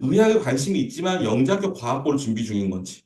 의학에 관심이 있지만 영재학교 과학고를 준비 중인 건지,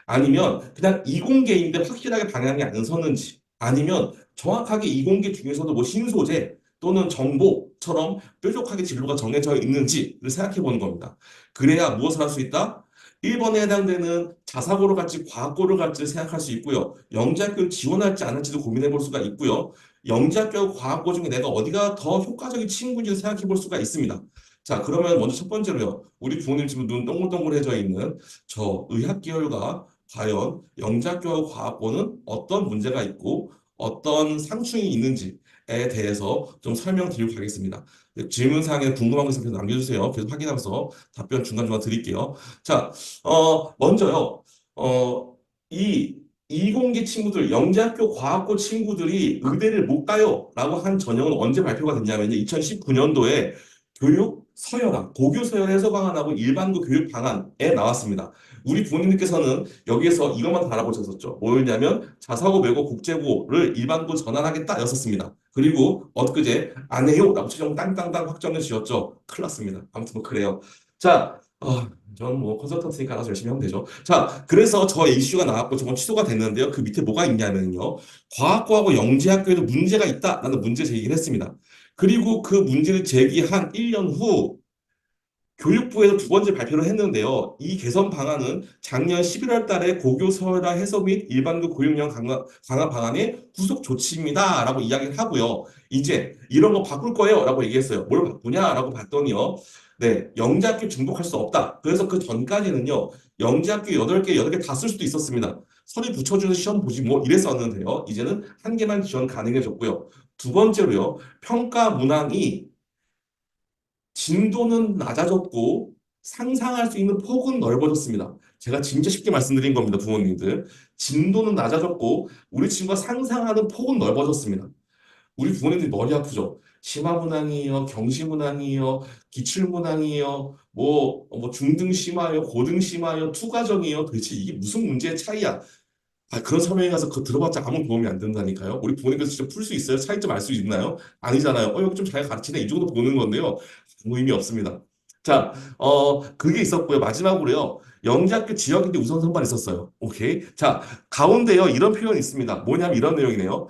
아니면 그냥 이공계인데 확실하게 방향이 안 섰는지, 아니면 정확하게 이공계 중에서도 뭐 신소재 또는 정보처럼 뾰족하게 진로가 정해져 있는지를 생각해 보는 겁니다. 그래야 무엇을 할 수 있다? 1번에 해당되는 자사고를 갈지 과학고를 갈지 생각할 수 있고요. 영재학교를 지원할지 안 할지도 고민해 볼 수가 있고요. 영재학교 과학고 중에 내가 어디가 더 효과적인 친구인지 생각해 볼 수가 있습니다. 자, 그러면 먼저 첫 번째로요. 우리 부모님 지금 눈 동글동글해져 있는 저 의학 계열과 과연 영재학교 과학고는 어떤 문제가 있고 어떤 상충이 있는지에 대해서 좀 설명드리고 가겠습니다. 질문사항에 궁금한 거 있으면 계속 남겨주세요. 계속 확인하면서 답변 중간중간 드릴게요. 자, 먼저요. 이 이공계 친구들, 영재학교 과학고 친구들이 의대를 못 가요 라고 한 전형은 언제 발표가 됐냐면요. 2019년도에 교육 서열화, 고교 서열 해서 방안하고 일반고 교육 방안에 나왔습니다. 우리 부모님께서는 여기에서 이것만 알아보셨었죠. 뭐였냐면 자사고 외고 국제고를 일반고 전환하겠다 였었습니다. 그리고 엊그제 안 해요 라고 최종 땅땅땅 확정을 지었죠. 큰일 났습니다. 아무튼 뭐 그래요. 자, 저는 뭐 컨설턴트니까 알아서 열심히 하면 되죠. 자, 그래서 저 이슈가 나왔고 저건 취소가 됐는데요. 그 밑에 뭐가 있냐면요. 과학고하고 영재학교에도 문제가 있다라는 문제 제기를 했습니다. 그리고 그 문제를 제기한 1년 후 교육부에서 두 번째 발표를 했는데요. 이 개선 방안은 작년 11월 달에 고교 서열화 해소 및 일반고 교육령 강화 방안의 후속 조치입니다. 라고 이야기를 하고요. 이제 이런 거 바꿀 거예요. 라고 얘기했어요. 뭘 바꾸냐? 라고 봤더니요. 네, 영재학교 중복할 수 없다. 그래서 그 전까지는요. 영재학교 8개, 8개 다 쓸 수도 있었습니다. 서류 붙여주는 시험 보지 뭐 이랬었는데요. 이제는 한 개만 지원 가능해졌고요. 두 번째로요. 평가 문항이 진도는 낮아졌고 상상할 수 있는 폭은 넓어졌습니다. 제가 진짜 쉽게 말씀드린 겁니다, 부모님들. 진도는 낮아졌고 우리 친구가 상상하는 폭은 넓어졌습니다. 우리 부모님들이 머리 아프죠. 심화문항이에요, 경시문항이에요, 기출문항이에요, 뭐 중등 심화요, 고등 심화요, 투과정이에요. 도대체 이게 무슨 문제의 차이야? 그런 설명회 가서 그거 들어봤자 아무 도움이 안 된다니까요. 우리 부모님께서 진짜 풀 수 있어요? 차이점 알 수 있나요? 아니잖아요. 여기 좀 잘 가르치네. 이 정도 보는 건데요. 아무 의미 없습니다. 자, 그게 있었고요. 마지막으로요. 영재학교 지역인데 우선 선발 있었어요. 오케이. 자, 가운데요. 이런 표현이 있습니다. 뭐냐면 이런 내용이네요.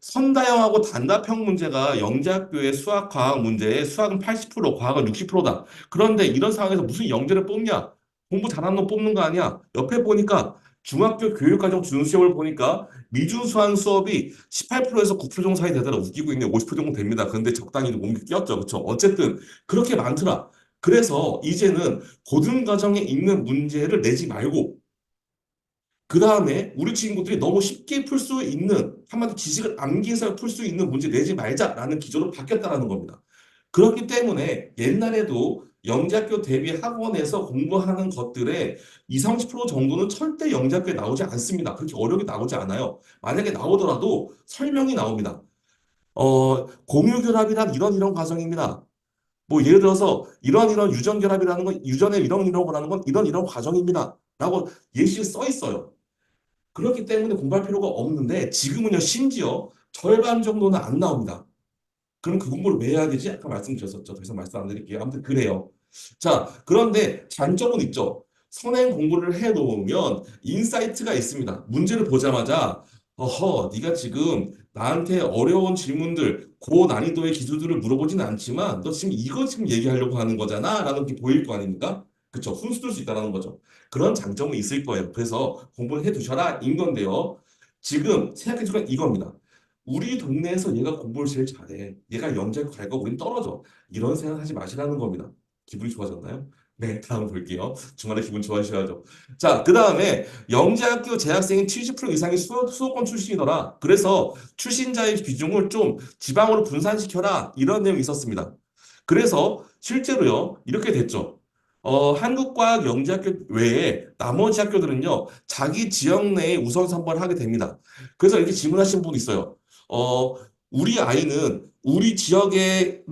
선다형하고 단답형 문제가 영재학교의 수학, 과학 문제에 수학은 80%, 과학은 60%다. 그런데 이런 상황에서 무슨 영재를 뽑냐? 공부 잘하는 놈 뽑는 거 아니야? 옆에 보니까 중학교 교육과정 준수시험을 보니까 미준수한 수업이 18%에서 9% 정도 사이 되더라. 웃기고 있네. 50% 정도 됩니다. 그런데 적당히 몸이 끼었죠. 그렇죠? 어쨌든 그렇게 많더라. 그래서 이제는 고등과정에 있는 문제를 내지 말고 그 다음에 우리 친구들이 너무 쉽게 풀 수 있는 한마디 지식을 암기해서 풀 수 있는 문제 내지 말자라는 기조로 바뀌었다라는 겁니다. 그렇기 때문에 옛날에도 영재학교 대비 학원에서 공부하는 것들의 20, 30% 정도는 절대 영재학교에 나오지 않습니다. 그렇게 어렵게 나오지 않아요. 만약에 나오더라도 설명이 나옵니다. 공유결합이란 이런 과정입니다. 뭐 예를 들어서 이런 유전결합이라는 건 유전의 이런 거라는 건 이런 과정입니다. 라고 예시를 써 있어요. 그렇기 때문에 공부할 필요가 없는데 지금은요 심지어 절반 정도는 안 나옵니다. 그럼 그 공부를 왜 해야 되지? 아까 말씀드렸었죠. 더 이상 말씀 안 드릴게요. 아무튼 그래요. 자, 그런데 장점은 있죠. 선행 공부를 해 놓으면 인사이트가 있습니다. 문제를 보자마자 네가 지금 나한테 어려운 질문들, 고난이도의 기술들을 물어보진 않지만 너 지금 이거 지금 얘기하려고 하는 거잖아? 라는 게 보일 거 아닙니까? 그쵸? 훈수될 수 있다는 거죠. 그런 장점은 있을 거예요. 그래서 공부를 해 두셔라 인 건데요. 지금 생각해 주면 이겁니다. 우리 동네에서 얘가 공부를 제일 잘해. 얘가 영재학 갈 거 우린 떨어져. 이런 생각하지 마시라는 겁니다. 기분이 좋아졌나요? 네, 다음 볼게요. 중간에 기분 좋아지셔야죠. 자, 그 다음에 영재학교 재학생이 70% 이상이 수도권 출신이더라. 그래서 출신자의 비중을 좀 지방으로 분산시켜라. 이런 내용이 있었습니다. 그래서 실제로요, 이렇게 됐죠. 한국과학 영재학교 외에 나머지 학교들은요, 자기 지역 내에 우선 선발을 하게 됩니다. 그래서 이렇게 질문하신 분 있어요. 우리 아이는 우리 지역을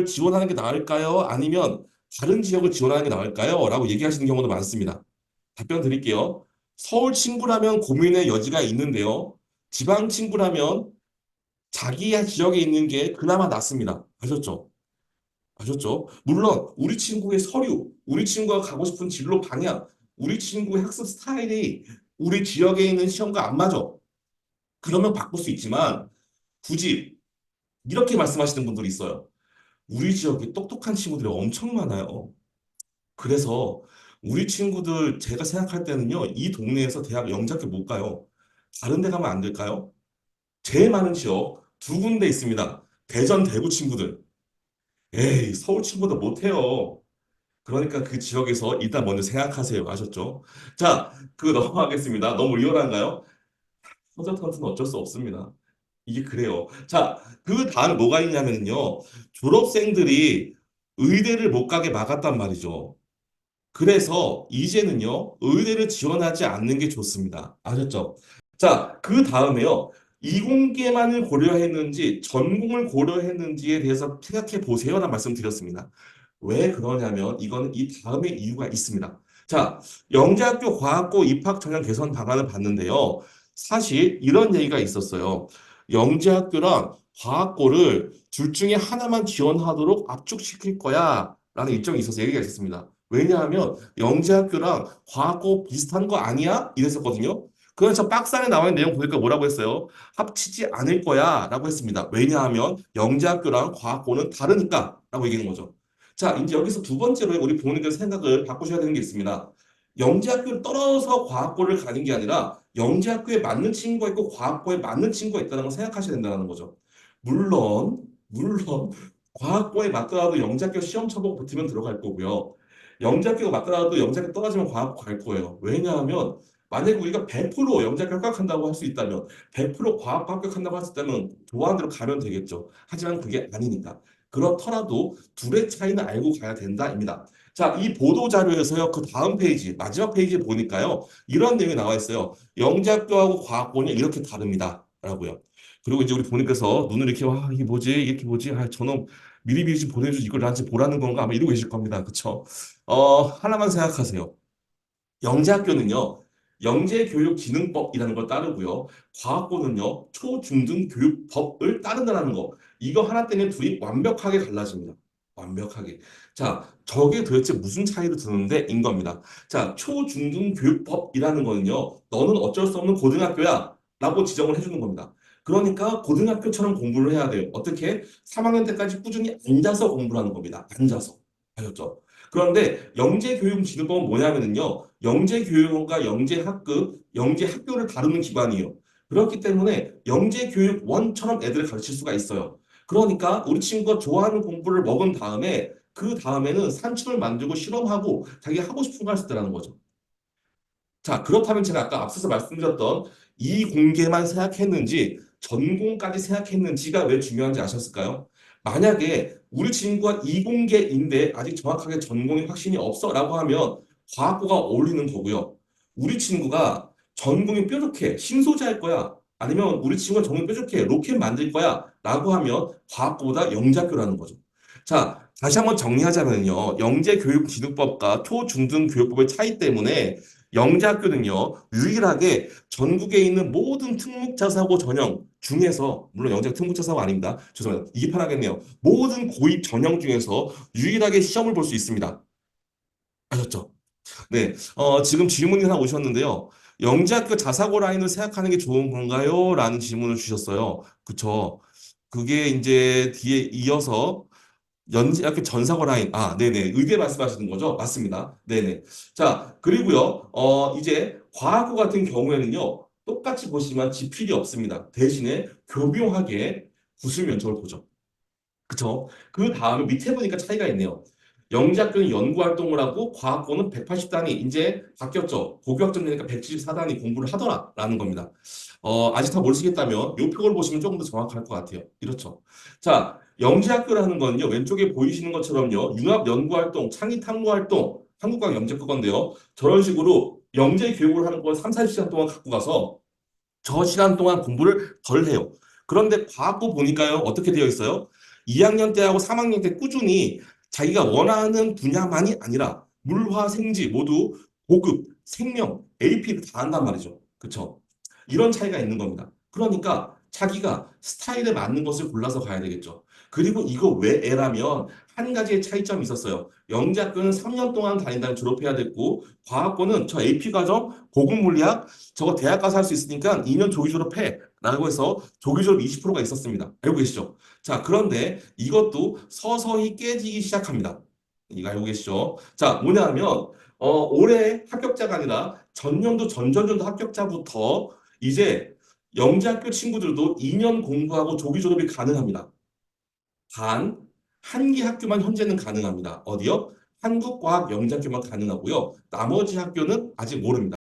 지원하는 게 나을까요? 아니면 다른 지역을 지원하는 게 나을까요? 라고 얘기하시는 경우도 많습니다. 답변 드릴게요. 서울 친구라면 고민의 여지가 있는데요. 지방 친구라면 자기 지역에 있는 게 그나마 낫습니다. 아셨죠? 아셨죠? 물론 우리 친구의 서류, 우리 친구가 가고 싶은 진로 방향, 우리 친구의 학습 스타일이 우리 지역에 있는 시험과 안 맞아. 그러면 바꿀 수 있지만 굳이 이렇게 말씀하시는 분들이 있어요. 우리 지역에 똑똑한 친구들이 엄청 많아요. 그래서 우리 친구들 제가 생각할 때는요, 이 동네에서 대학 영작교 못 가요. 다른 데 가면 안 될까요? 제일 많은 지역 두 군데 있습니다. 대전, 대구 친구들. 에이, 서울 친구들 못해요. 그러니까 그 지역에서 일단 먼저 생각하세요. 아셨죠? 자, 넘어가겠습니다. 너무 리얼한가요? 서적한테는 어쩔 수 없습니다. 이게 그래요. 자, 그 다음에 뭐가 있냐면요. 졸업생들이 의대를 못 가게 막았단 말이죠. 그래서 이제는요, 의대를 지원하지 않는 게 좋습니다. 아셨죠? 자, 그 다음에요. 이공계만을 고려했는지 전공을 고려했는지에 대해서 생각해 보세요라는 말씀 드렸습니다. 왜 그러냐면 이거는 이 다음에 이유가 있습니다. 자, 영재학교 과학고 입학 전형 개선 방안을 봤는데요. 사실 이런 얘기가 있었어요. 영재학교랑 과학고를 둘 중에 하나만 지원하도록 압축시킬 거야 라는 일정이 있어서 얘기가 있었습니다. 왜냐하면 영재학교랑 과학고 비슷한 거 아니야? 이랬었거든요. 그래서 박스 안에 나와 있는 내용 보니까 뭐라고 했어요? 합치지 않을 거야 라고 했습니다. 왜냐하면 영재학교랑 과학고는 다르니까 라고 얘기하는 거죠. 자, 이제 여기서 두 번째로 우리 부모님께서 생각을 바꾸셔야 되는 게 있습니다. 영재학교를 떨어져서 과학고를 가는 게 아니라 영재학교에 맞는 친구가 있고 과학고에 맞는 친구가 있다는 걸 생각하셔야 된다는 거죠. 물론 과학고에 맞더라도 영재학교 시험 쳐보고 붙으면 들어갈 거고요. 영재학교가 맞더라도 영재학교 떨어지면 과학고 갈 거예요. 왜냐하면 만약에 우리가 100% 영재학교 합격한다고 할 수 있다면 100% 과학고 합격한다고 할 수 있다면 좋아하는 대로 가면 되겠죠. 하지만 그게 아니니까. 그렇더라도 둘의 차이는 알고 가야 된다입니다. 자, 이 보도 자료에서요, 그 다음 페이지, 마지막 페이지에 보니까요, 이런 내용이 나와 있어요. 영재학교하고 과학고는 이렇게 다릅니다. 라고요. 그리고 이제 우리 본인께서 눈을 이렇게, 와, 이게 뭐지? 이렇게 뭐지? 아, 저놈 미리미리 좀 보내주지. 이걸 나한테 보라는 건가? 아마 이러고 계실 겁니다. 그쵸? 하나만 생각하세요. 영재학교는요, 영재교육진흥법이라는 걸 따르고요. 과학고는요, 초중등교육법을 따른다는 거. 이거 하나 때문에 둘이 완벽하게 갈라집니다. 완벽하게. 자, 저게 도대체 무슨 차이를 두는데? 인 겁니다. 자, 초중등교육법이라는 거는요, 너는 어쩔 수 없는 고등학교야. 라고 지정을 해주는 겁니다. 그러니까 고등학교처럼 공부를 해야 돼요. 어떻게? 3학년 때까지 꾸준히 앉아서 공부를 하는 겁니다. 앉아서. 아셨죠? 그런데 영재교육진흥법은 뭐냐면요. 영재교육원과 영재학급, 영재학교를 다루는 기관이에요. 그렇기 때문에 영재교육원처럼 애들을 가르칠 수가 있어요. 그러니까 우리 친구가 좋아하는 공부를 먹은 다음에 그 다음에는 산출을 만들고 실험하고 자기 하고 싶은 거 할 수 있다는 거죠. 자, 그렇다면 제가 아까 앞서서 말씀드렸던 이 공개만 생각했는지 전공까지 생각했는지가 왜 중요한지 아셨을까요? 만약에 우리 친구가 이공계인데 아직 정확하게 전공이 확신이 없어라고 하면 과학고가 어울리는 거고요. 우리 친구가 전공이 뾰족해, 신소재 할 거야. 아니면 우리 친구가 전공이 뾰족해, 로켓 만들 거야. 라고 하면 과학고보다 영재학교라는 거죠. 자, 다시 한번 정리하자면요. 영재교육진흥법과 초중등교육법의 차이 때문에 영재학교는요, 유일하게 전국에 있는 모든 특목자사고 전형 중에서, 물론 영재가 특목자사고 아닙니다. 죄송합니다. 이게 편하겠네요. 모든 고입 전형 중에서 유일하게 시험을 볼 수 있습니다. 아셨죠? 네. 지금 질문이 하나 오셨는데요. 영재학교 자사고 라인을 생각하는 게 좋은 건가요? 라는 질문을 주셨어요. 그쵸. 그게 이제 뒤에 이어서 연재학교 전사고 라인. 아, 네네. 의대 말씀하시는 거죠? 맞습니다. 네네. 자, 그리고요, 이제 과학고 같은 경우에는요, 똑같이 보시지만 지필이 없습니다. 대신에 교묘하게 구술 면접을 보죠. 그쵸? 그 다음에 밑에 보니까 차이가 있네요. 영재학교는 연구활동을 하고 과학고는 180단위 이제 바뀌었죠. 고교학점 되니까 174단위 공부를 하더라라는 겁니다. 아직 다 모르시겠다면 이 표를 보시면 조금 더 정확할 것 같아요. 이렇죠. 자, 영재학교라는 거는요. 왼쪽에 보이시는 것처럼요. 융합 연구활동, 창의 탐구활동, 한국과학 영재 그건데요. 저런 식으로 영재 교육을 하는 걸 3, 40시간 동안 갖고 가서 저 시간 동안 공부를 덜 해요. 그런데 과학고 보니까요, 어떻게 되어 있어요? 2학년 때하고 3학년 때 꾸준히 자기가 원하는 분야만이 아니라 물화, 생지 모두 고급, 생명, AP를 다 한단 말이죠. 그쵸? 이런 차이가 있는 겁니다. 그러니까 자기가 스타일에 맞는 것을 골라서 가야 되겠죠. 그리고 이거 왜 애라면 한 가지의 차이점이 있었어요. 영재학교는 3년 동안 다닌다면 졸업해야 됐고, 과학고는 저 AP 과정, 고급 물리학, 저거 대학 가서 할 수 있으니까 2년 조기 졸업해. 라고 해서 조기 졸업 20%가 있었습니다. 알고 계시죠? 자, 그런데 이것도 서서히 깨지기 시작합니다. 이거 알고 계시죠? 자, 뭐냐면, 올해 합격자가 아니라 전년도, 전전년도 합격자부터 이제 영재학교 친구들도 2년 공부하고 조기 졸업이 가능합니다. 단, 한 개 학교만 현재는 가능합니다. 어디요? 한국과학영재학교만 가능하고요. 나머지 학교는 아직 모릅니다.